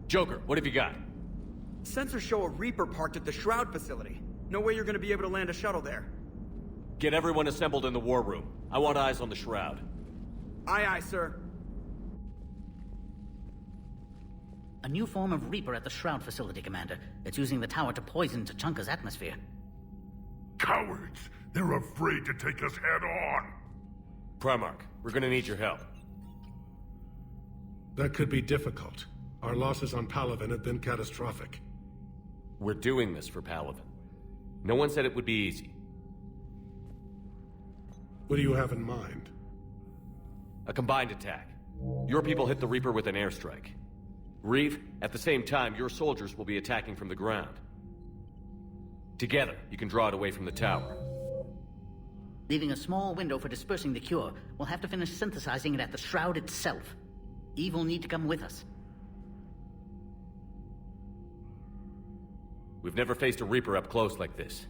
Joker, what have you got? Sensors show a Reaper parked at the Shroud facility. No way you're gonna be able to land a shuttle there. Get everyone assembled in the war room. I want eyes on the Shroud. Aye, aye, sir. A new form of Reaper at the Shroud facility, Commander. It's using the tower to poison Tachanka's atmosphere. Cowards! They're afraid to take us head-on! Primarch, we're gonna need your help. That could be difficult. Our losses on Palaven have been catastrophic. We're doing this for Palaven. No one said it would be easy. What do you have in mind? A combined attack. Your people hit the Reaper with an airstrike. Reeve, at the same time, your soldiers will be attacking from the ground. Together, you can draw it away from the tower. Leaving a small window for dispersing the cure, we'll have to finish synthesizing it at the Shroud itself. Eve will need to come with us. We've never faced a Reaper up close like this.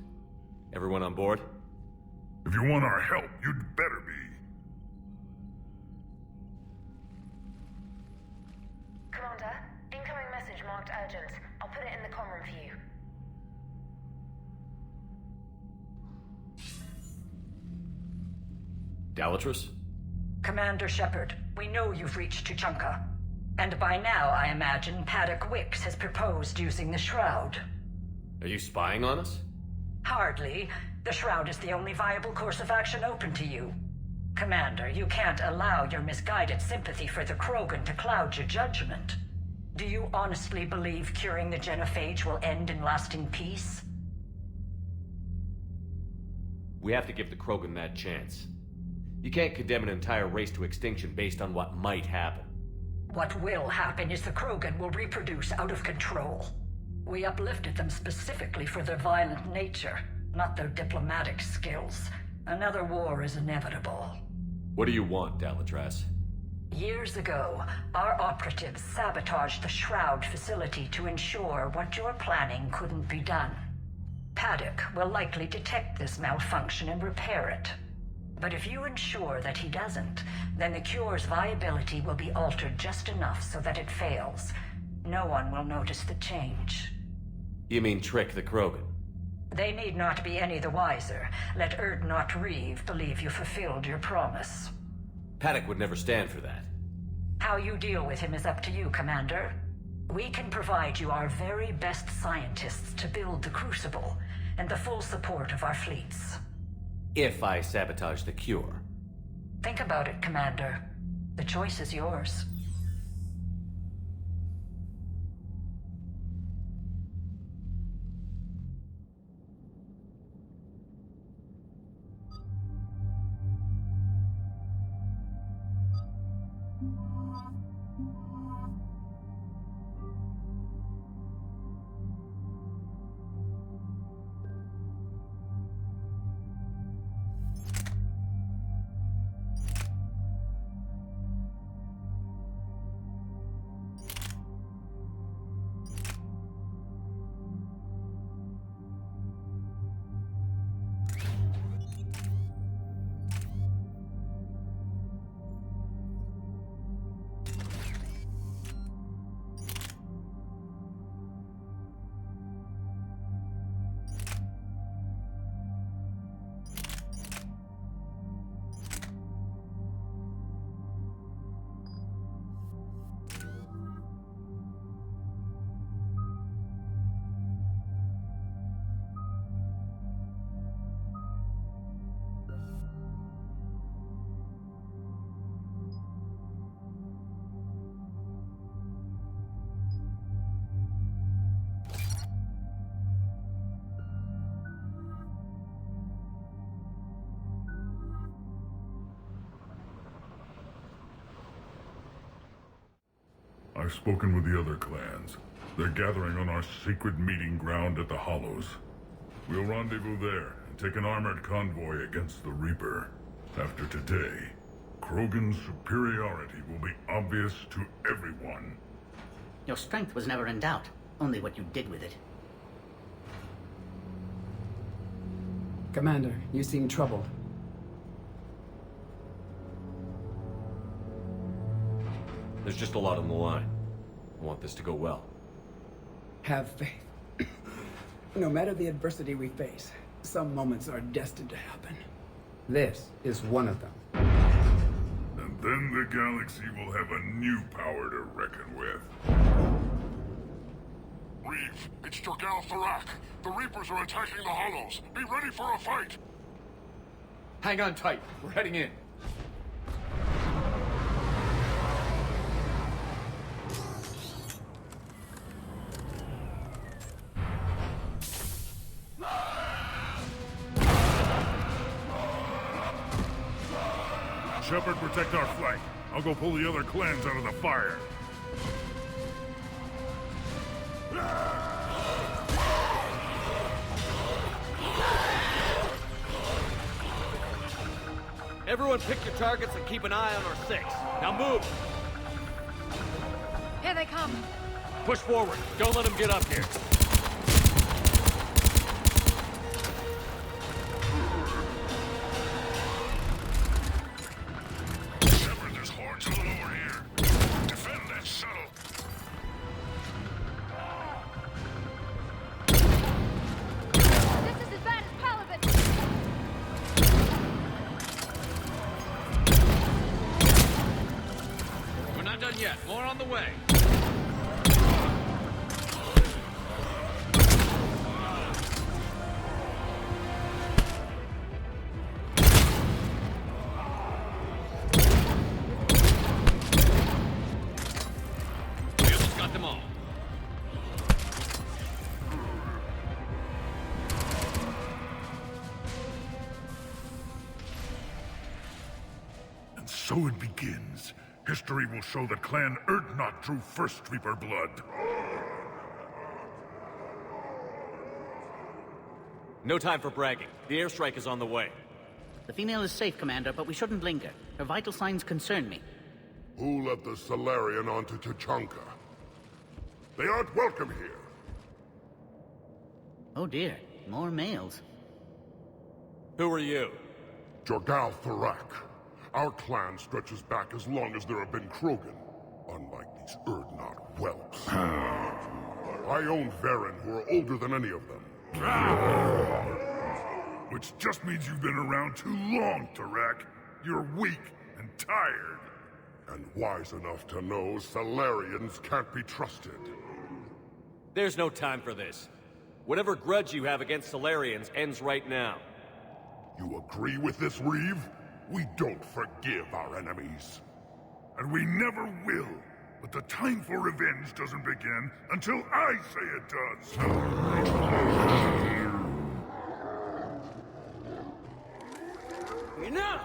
Everyone on board? If you want our help, you'd better be. Commander, incoming message marked urgent. I'll put it in the comm room for you. Dalatrus? Commander Shepard, we know you've reached Tuchanka. And by now, I imagine Paddock Wicks has proposed using the Shroud. Are you spying on us? Hardly. The Shroud is the only viable course of action open to you. Commander, you can't allow your misguided sympathy for the Krogan to cloud your judgment. Do you honestly believe curing the genophage will end in lasting peace? We have to give the Krogan that chance. You can't condemn an entire race to extinction based on what might happen. What will happen is the Krogan will reproduce out of control. We uplifted them specifically for their violent nature, not their diplomatic skills. Another war is inevitable. What do you want, Dalatrus? Years ago, our operatives sabotaged the Shroud facility to ensure what you're planning couldn't be done. Paddock will likely detect this malfunction and repair it. But if you ensure that he doesn't, then the cure's viability will be altered just enough so that it fails. No one will notice the change. You mean trick the Krogan? They need not be any the wiser. Let Erdnot Reeve believe you fulfilled your promise. Paddock would never stand for that. How you deal with him is up to you, Commander. We can provide you our very best scientists to build the Crucible, and the full support of our fleets. If I sabotage the cure. Think about it, Commander. The choice is yours. I've spoken with the other clans. They're gathering on our secret meeting ground at the Hollows. We'll rendezvous there and take an armored convoy against the Reaper. After today, Krogan's superiority will be obvious to everyone. Your strength was never in doubt, only what you did with it. Commander, you seem troubled. There's just a lot on the line. I want this to go well. Have faith. No matter the adversity we face, some moments are destined to happen. This is one of them. And then the galaxy will have a new power to reckon with. Reeve, it's Jorgal Tharak. The Reapers are attacking the Hollows. Be ready for a fight! Hang on tight. We're heading in. Shepard, protect our flank. I'll go pull the other clans out of the fire. Everyone pick your targets and keep an eye on our 6. Now move! Here they come. Push forward. Don't let them get up here. Shepard, there's hordes all over here. Defend that shuttle. This is as bad as Palaven. We're not done yet. More on the way. We almost got them all. And so it begins. History will show that Clan Urdnot drew first Reaper blood. No time for bragging. The airstrike is on the way. The female is safe, Commander, but we shouldn't linger. Her vital signs concern me. Who let the Solarian onto Tachanka? They aren't welcome here. Oh dear, more males. Who are you? Jorgal Tharak. Our clan stretches back as long as there have been Krogan. Unlike these Urdnot whelps. I own Varen, who are older than any of them. Which just means you've been around too long, Tharak. You're weak and tired. And wise enough to know Solarians can't be trusted. There's no time for this. Whatever grudge you have against Solarians ends right now. You agree with this, Reeve? We don't forgive our enemies. And we never will. But the time for revenge doesn't begin until I say it does. Enough!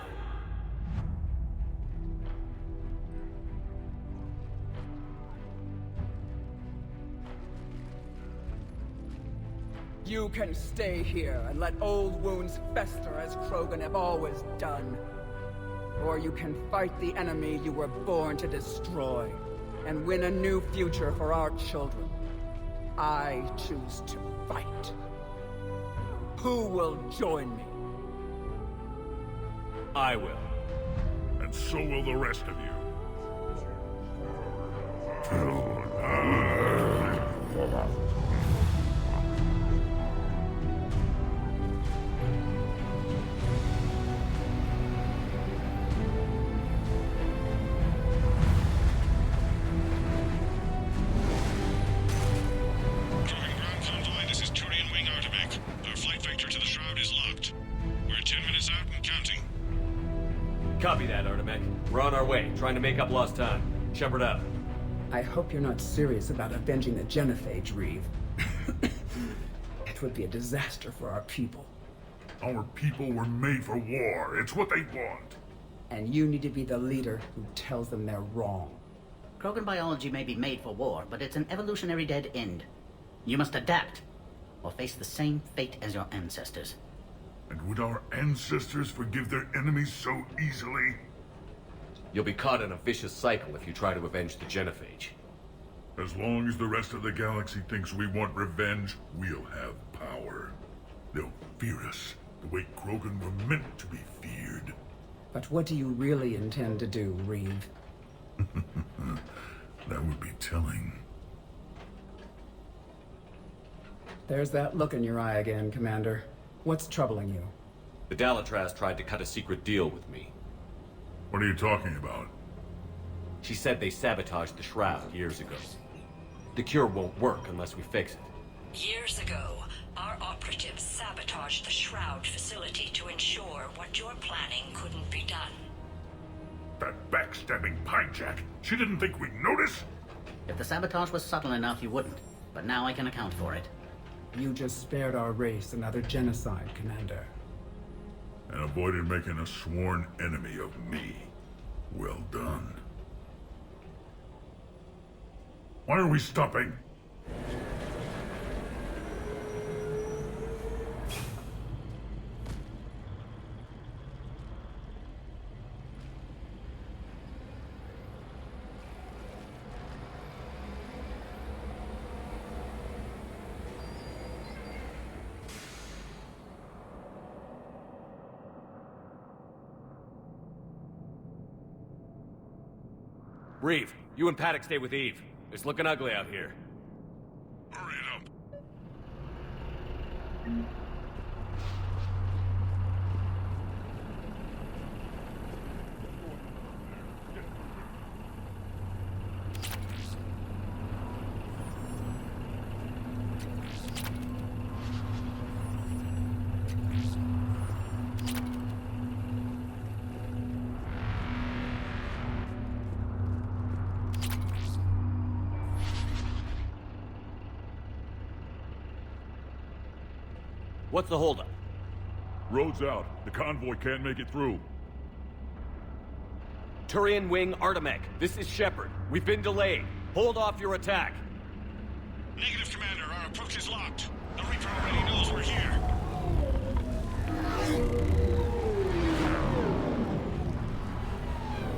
You can stay here and let old wounds fester as Krogan have always done. Or you can fight the enemy you were born to destroy, and win a new future for our children. I choose to fight. Who will join me? I will. And so will the rest of you. Copy that, Artemek. We're on our way, trying to make up lost time. Shepard out. I hope you're not serious about avenging the Genophage, Reeve. It would be a disaster for our people. Our people were made for war. It's what they want. And you need to be the leader who tells them they're wrong. Krogan biology may be made for war, but it's an evolutionary dead end. You must adapt, or face the same fate as your ancestors. And would our ancestors forgive their enemies so easily? You'll be caught in a vicious cycle if you try to avenge the Genophage. As long as the rest of the galaxy thinks we want revenge, we'll have power. They'll fear us the way Krogan were meant to be feared. But what do you really intend to do, Reeve? That would be telling. There's that look in your eye again, Commander. What's troubling you? The Dalatraz tried to cut a secret deal with me. What are you talking about? She said they sabotaged the Shroud years ago. The cure won't work unless we fix it. Years ago, our operatives sabotaged the Shroud facility to ensure what you're planning couldn't be done. That backstabbing pinejack. She didn't think we'd notice? If the sabotage was subtle enough, you wouldn't. But now I can account for it. You just spared our race another genocide, Commander. And avoided making a sworn enemy of me. Well done. Why are we stopping? Reeve, you and Paddock stay with Eve. It's looking ugly out here. Hurry it up. What's the holdup? Road's out. The convoy can't make it through. Turian Wing Artemek, this is Shepard. We've been delayed. Hold off your attack. Negative, Commander. Our approach is locked. The Reaper already knows we're here.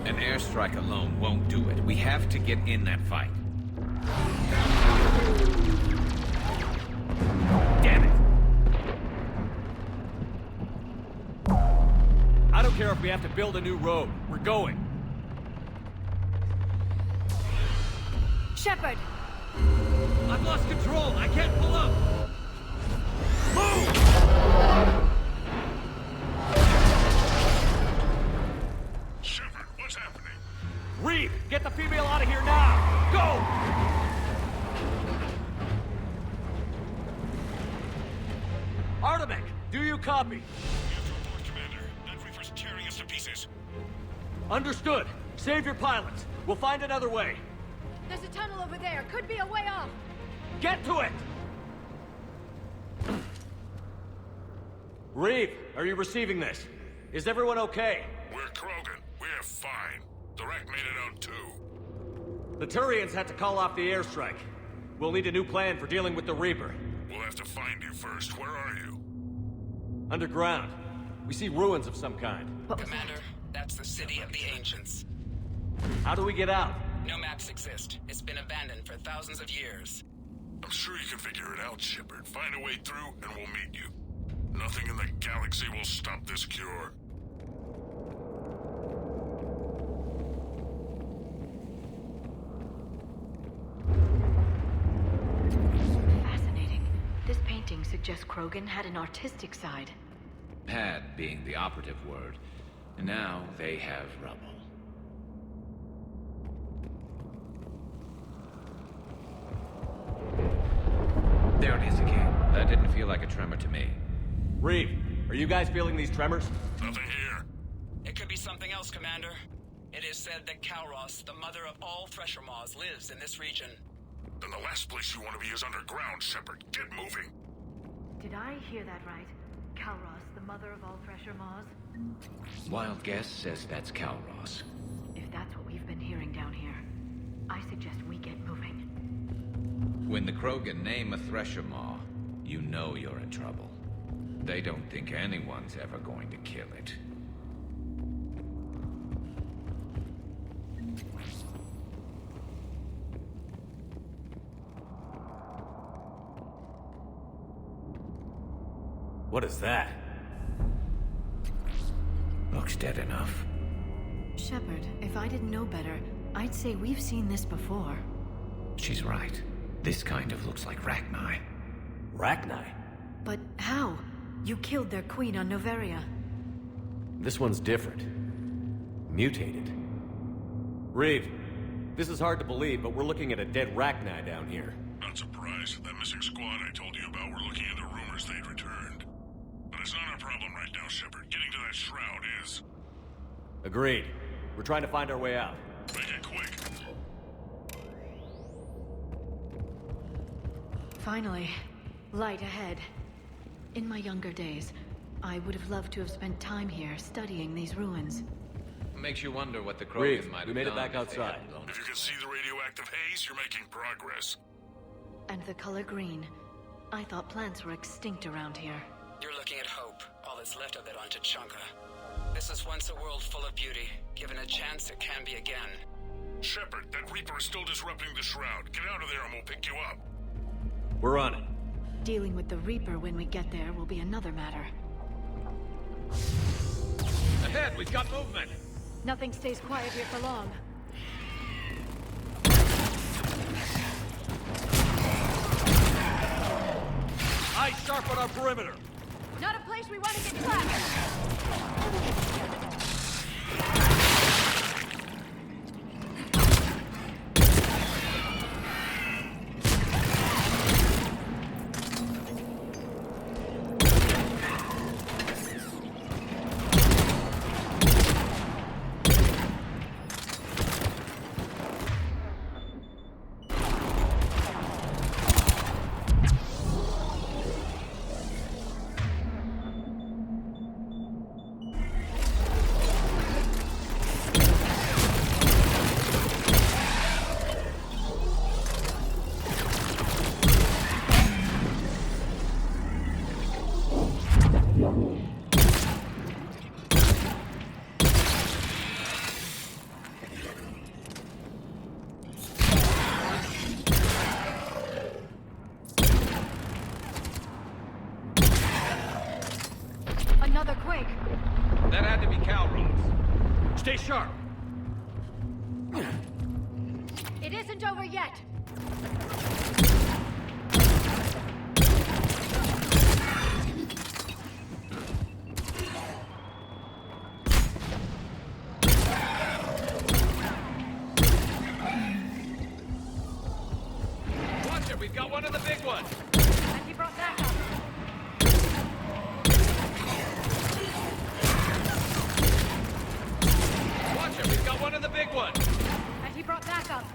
An airstrike alone won't do it. We have to get in that fight. Damn it! I don't care if we have to build a new road. We're going. Shepard! I've lost control. I can't pull up. Move! Shepard, what's happening? Reeve, get the female out of here now! Go! Artemek, do you copy? We have to report, Commander. That Reaper's tearing us to pieces. Understood. Save your pilots. We'll find another way. There's a tunnel over there. Could be a way off. Get to it! Reeve, are you receiving this? Is everyone okay? We're Krogan. We're fine. The wreck made it out too. The Turians had to call off the airstrike. We'll need a new plan for dealing with the Reaper. We'll have to find you first. Where are you? Underground. We see ruins of some kind. Commander, that's the city of the ancients. How do we get out? No maps exist. It's been abandoned for thousands of years. I'm sure you can figure it out, Shepard. Find a way through, and we'll meet you. Nothing in the galaxy will stop this cure. Fascinating. This painting suggests Krogan had an artistic side. Had being the operative word. And now they have rubble. There it is again. That didn't feel like a tremor to me. Reeve, are you guys feeling these tremors? Nothing here. It could be something else, Commander. It is said that Kalros, the mother of all Thresher Maws, lives in this region. Then the last place you want to be is underground, Shepard. Get moving. Did I hear that right? Kalros, the mother of all Thresher Maws? Wild guess says that's Kalros. If that's what we've been hearing down here, I suggest we get moving. When the Krogan name a Thresher Maw, you know you're in trouble. They don't think anyone's ever going to kill it. What is that? Looks dead enough. Shepard, if I didn't know better, I'd say we've seen this before. She's right. This kind of looks like Rachni. Rachni? But how? You killed their queen on Noveria. This one's different. Mutated. Reeve, this is hard to believe, but we're looking at a dead Rachni down here. Not surprised. That missing squad I told you about were looking into rumors they'd returned. But it's not our problem right now, Shepard. Getting to that shroud is. Agreed. We're trying to find our way out. Make it quick. Finally. Light ahead. In my younger days, I would have loved to have spent time here studying these ruins. Makes you wonder what the Reeve, Krogan might we have made it done back if they outside. hadn't blown If you can see the radioactive haze, you're making progress. And the color green. I thought plants were extinct around here. You're looking at hope, all that's left of it on Tuchanka. This is once a world full of beauty. Given a chance, it can be again. Shepard, that Reaper is still disrupting the shroud. Get out of there and we'll pick you up. We're on it. Dealing with the Reaper when we get there will be another matter. Ahead, we've got movement! Nothing stays quiet here for long. Eyes sharp on our perimeter. Not a place we want to get trapped! Another quake! That had to be Calrose. Stay sharp. It isn't over yet! Watch it, we've got one of the big ones! And he brought that up! Watch it, we've got one of the big ones! And he brought back up!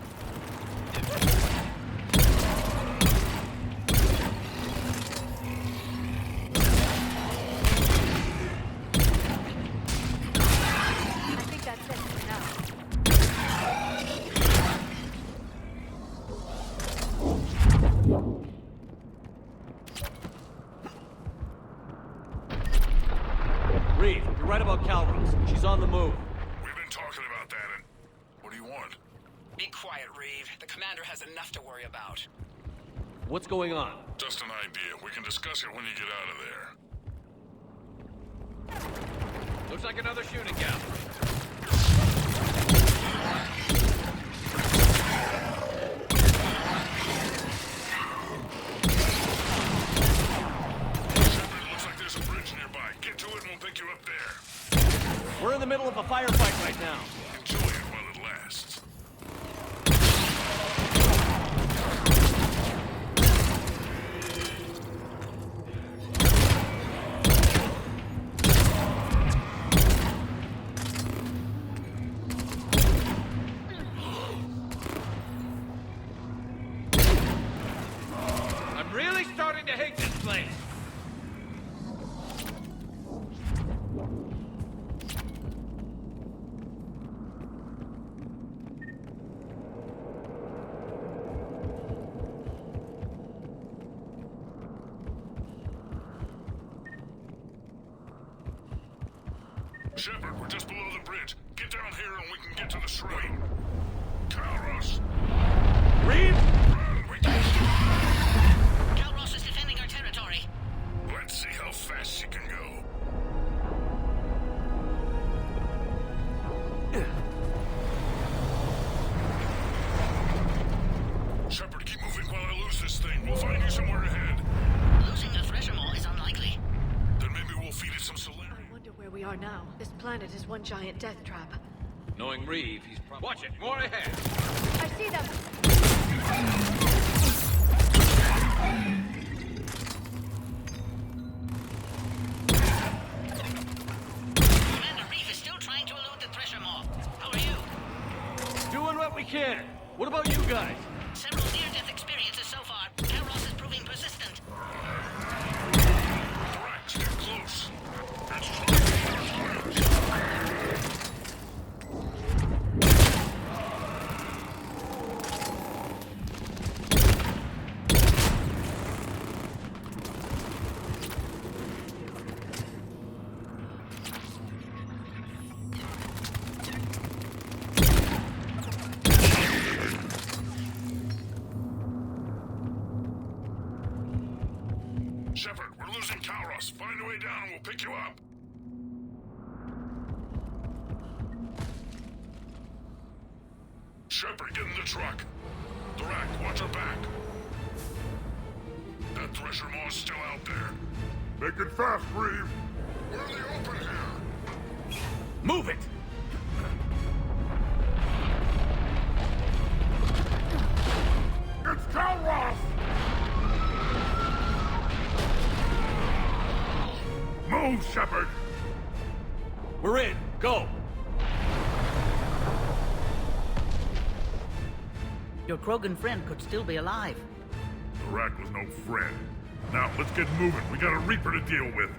I think that's it for now. Reeve, you're right about Calrose. She's on the move. We've been talking about that and... What do you want? Be quiet, Reeve. The commander has enough to worry about. What's going on? Just an idea. We can discuss it when you get out of there. Looks like another shooting gallery. Shepard, looks like there's a bridge nearby. Get to it and we'll pick you up there. We're in the middle of a firefight right now. Enjoy it while it lasts. I'm really starting to hate this place! Shepard, we're just below the bridge. Get down here and we can get to the shrine. Calrose! Reeve? Run! We can... Calrose is defending our territory. Let's see how fast she can go. Shepard, keep moving while I lose this thing. We'll find you somewhere ahead. are now, this planet is one giant death trap. Knowing Reeve, he's probably... Watch it! More ahead! I see them! Commander Reeve is still trying to elude the Thresher Maw. How are you? Doing what we can. What about you guys? Several near-death experiences so far. Kairos is proving persistent. Correct. Get close. It's trying to Shepard, we're losing Kairos. Find a way down and we'll pick you up. Shepard, get in the truck. Direct, watch her back. That Thresher Maw's still out there. Make it fast, Reeve! We're in the open here. Move it! It's Calross! Move, Shepard! We're in. Go! Your Krogan friend could still be alive. The Rack was no friend. Now, let's get moving. We got a Reaper to deal with.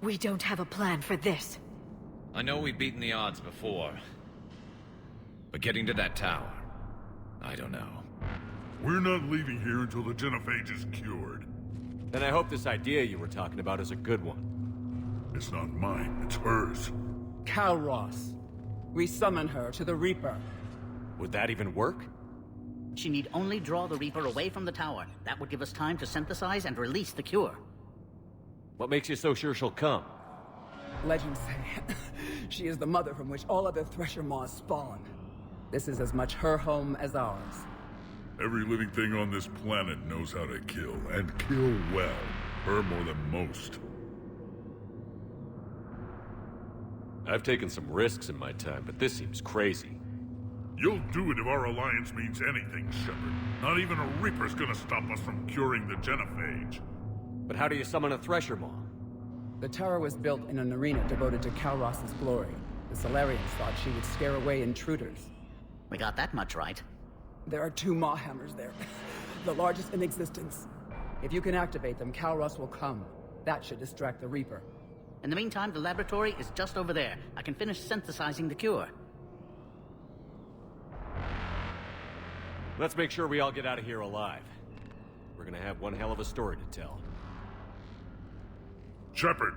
We don't have a plan for this. I know we've beaten the odds before. But getting to that tower... I don't know. We're not leaving here until the genophage is cured. Then I hope this idea you were talking about is a good one. It's not mine, it's hers. Calross. We summon her to the Reaper. Would that even work? She need only draw the Reaper away from the tower. That would give us time to synthesize and release the cure. What makes you so sure she'll come? Legends say she is the mother from which all other Thresher Maws spawn. This is as much her home as ours. Every living thing on this planet knows how to kill, and kill well. Her more than most. I've taken some risks in my time, but this seems crazy. You'll do it if our alliance means anything, Shepard. Not even a Reaper's gonna stop us from curing the genophage. But how do you summon a Thresher Maw? The tower was built in an arena devoted to Calross's glory. The Solarians thought she would scare away intruders. We got that much right. There are 2 Maw hammers there, the largest in existence. If you can activate them, Calross will come. That should distract the Reaper. In the meantime, the laboratory is just over there. I can finish synthesizing the cure. Let's make sure we all get out of here alive. We're gonna have one hell of a story to tell. Shepard,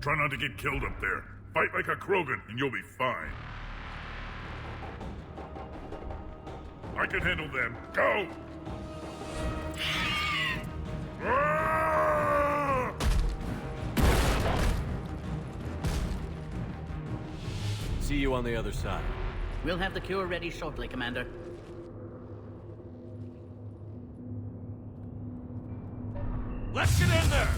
try not to get killed up there. Fight like a Krogan, and you'll be fine. I can handle them. Go! Ah! See you on the other side. We'll have the cure ready shortly, Commander. Let's get in there!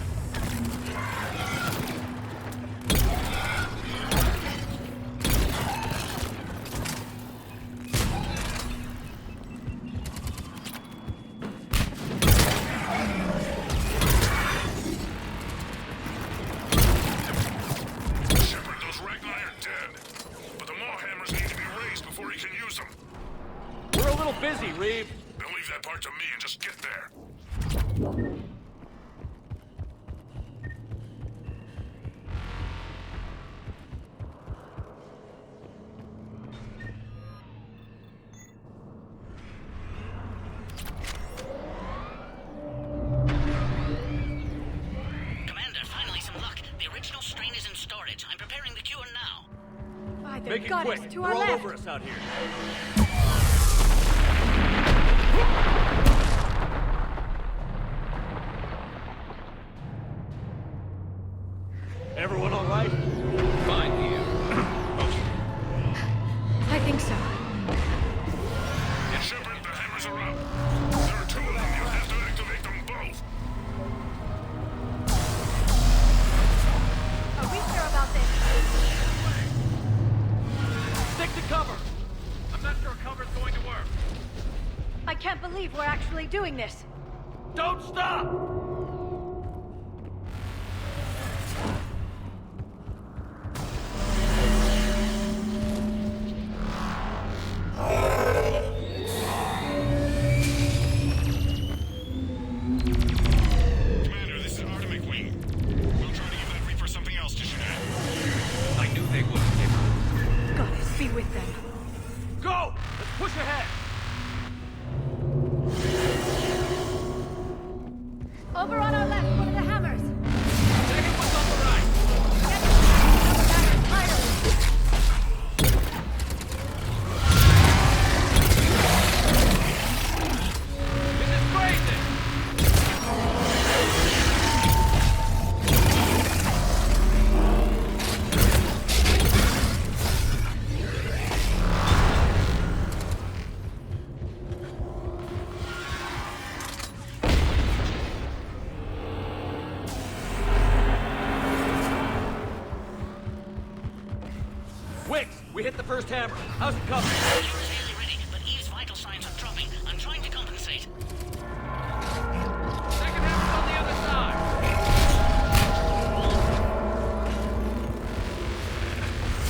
Shepard, those Ragni are dead. But the Maw hammers need to be raised before he can use them. We're a little busy, Reeve. Then leave that part to me and just get there. Commander, finally some luck. The original strain is in storage. I'm preparing the cure now. By the Make it goddess, quick. to They're our all left! over us out here. Everyone all right? I can't believe we're actually doing this. Don't stop! Commander, this is Atomic Wing. We'll try to give that Reaper something else to shoot at. I knew they would. Goddess be with them. Go! Let's push ahead! Over on our left, one of the hammers. Second one's on the right! This is crazy! Wicks, we hit the first hammer. How's it coming? Hammer's nearly ready, but Eve's vital signs are dropping. I'm trying to compensate. Second hammer's on the other side.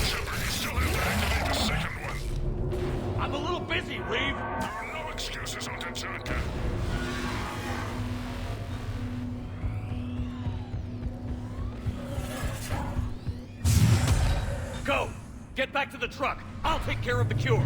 Shepard, you still have to activate the second one. I'm a little busy, Reeve. There are no excuses on Tatanka. Go! Get back to the truck. I'll take care of the cure.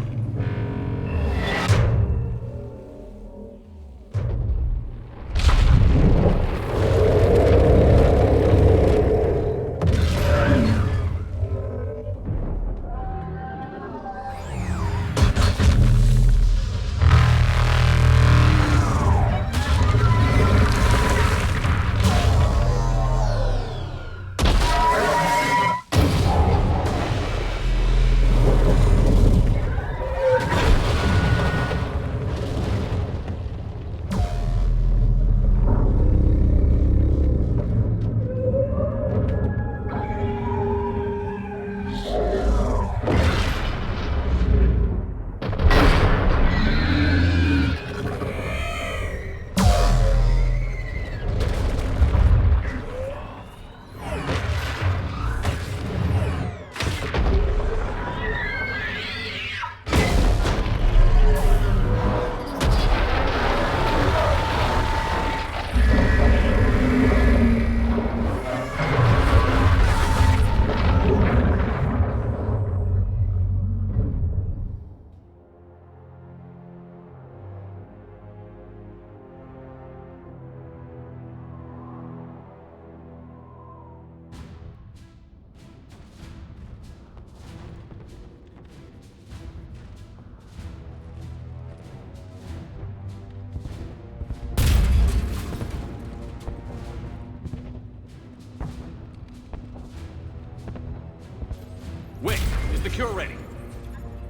Wicks, is the cure ready?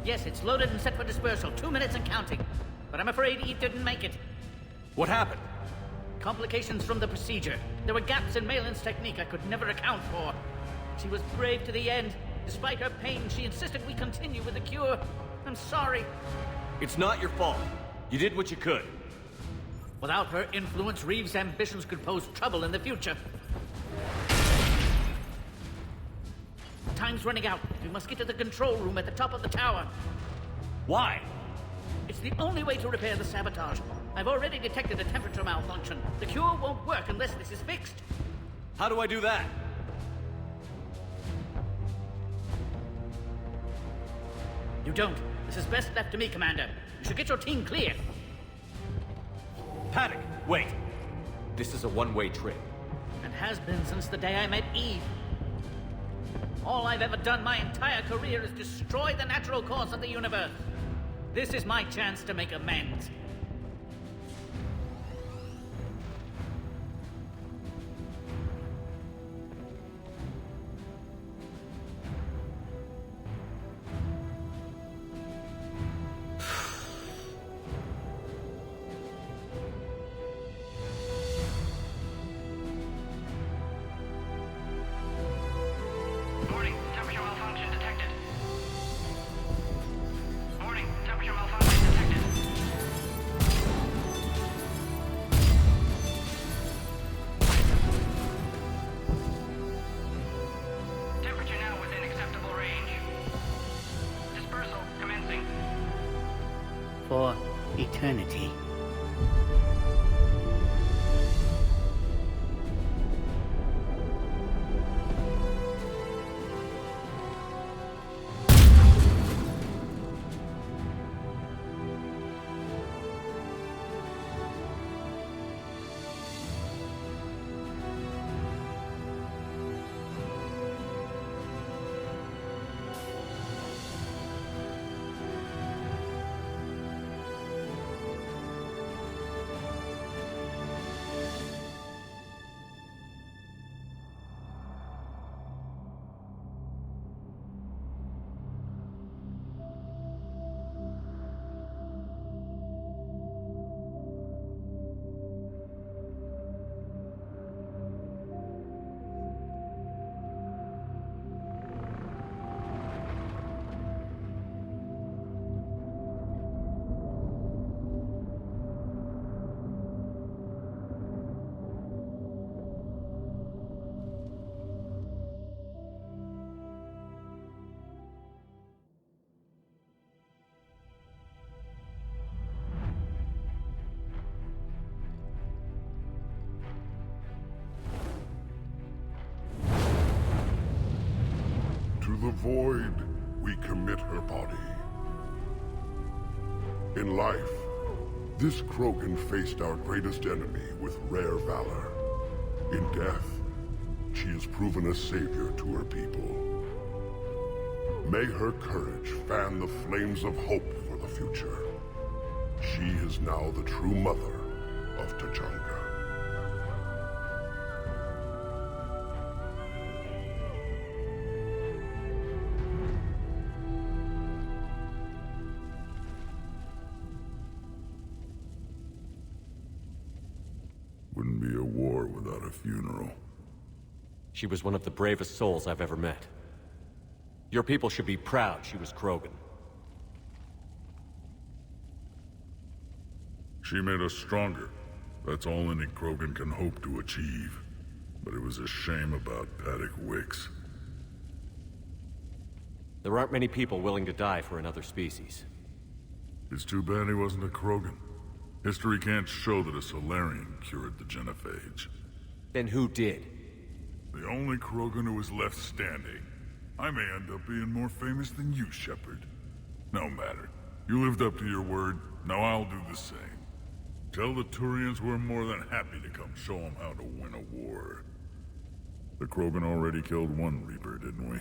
Yes, it's loaded and set for dispersal. 2 minutes and counting. But I'm afraid Eve didn't make it. What happened? Complications from the procedure. There were gaps in Malin's technique I could never account for. She was brave to the end. Despite her pain, she insisted we continue with the cure. I'm sorry. It's not your fault. You did what you could. Without her influence, Reeves' ambitions could pose trouble in the future. Time's running out. We must get to the control room at the top of the tower. Why? It's the only way to repair the sabotage. I've already detected a temperature malfunction. The cure won't work unless this is fixed. How do I do that? You don't. This is best left to me, Commander. You should get your team clear. Paddock, wait. This is a one-way trip. And has been since the day I met Eve. All I've ever done my entire career is destroy the natural course of the universe. This is my chance to make amends. Warning, temperature malfunction detected. Warning, temperature malfunction detected. eternity. To the void, we commit her body. In life, this Krogan faced our greatest enemy with rare valor. In death, she has proven a savior to her people. May her courage fan the flames of hope for the future. She is now the true mother of Tachanka. Wouldn't be a war without a funeral. She was one of the bravest souls I've ever met. Your people should be proud she was Krogan. She made us stronger. That's all any Krogan can hope to achieve. But it was a shame about Paddock Wicks. There aren't many people willing to die for another species. It's too bad he wasn't a Krogan. History can't show that a Solarian cured the genophage. Then who did? The only Krogan who was left standing. I may end up being more famous than you, Shepard. No matter. You lived up to your word, now I'll do the same. Tell the Turians we're more than happy to come show them how to win a war. The Krogan already killed one Reaper, didn't we?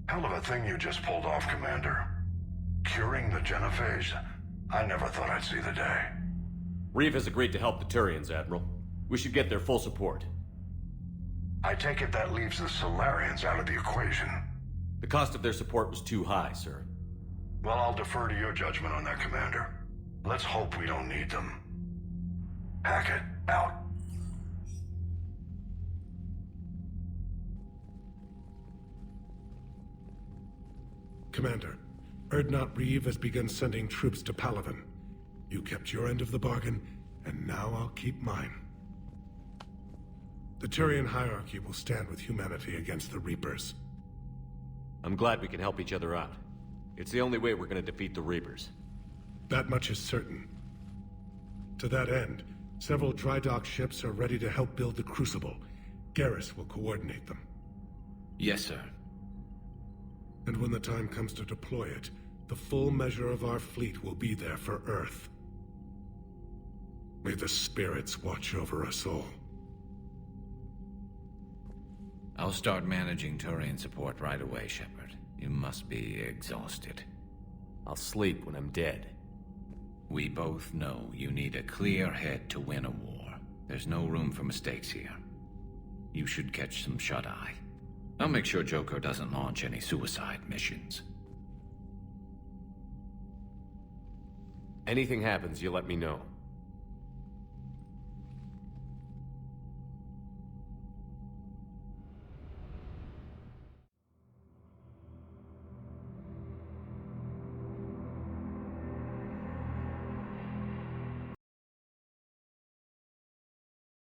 Hell of a thing you just pulled off, Commander. Curing the genophage? I never thought I'd see the day. Reeve has agreed to help the Turians, Admiral. We should get their full support. I take it that leaves the Solarians out of the equation. The cost of their support was too high, sir. Well, I'll defer to your judgment on that, Commander. Let's hope we don't need them. Hackett, out. Commander, Erdnot Reeve has begun sending troops to Palaven. You kept your end of the bargain, and now I'll keep mine. The Turian hierarchy will stand with humanity against the Reapers. I'm glad we can help each other out. It's the only way we're gonna defeat the Reapers. That much is certain. To that end, several dry dock ships are ready to help build the Crucible. Garrus will coordinate them. Yes, sir. And when the time comes to deploy it, the full measure of our fleet will be there for Earth. May the spirits watch over us all. I'll start managing Turian support right away, Shepard. You must be exhausted. I'll sleep when I'm dead. We both know you need a clear head to win a war. There's no room for mistakes here. You should catch some shut-eye. I'll make sure Joker doesn't launch any suicide missions. Anything happens, you let me know.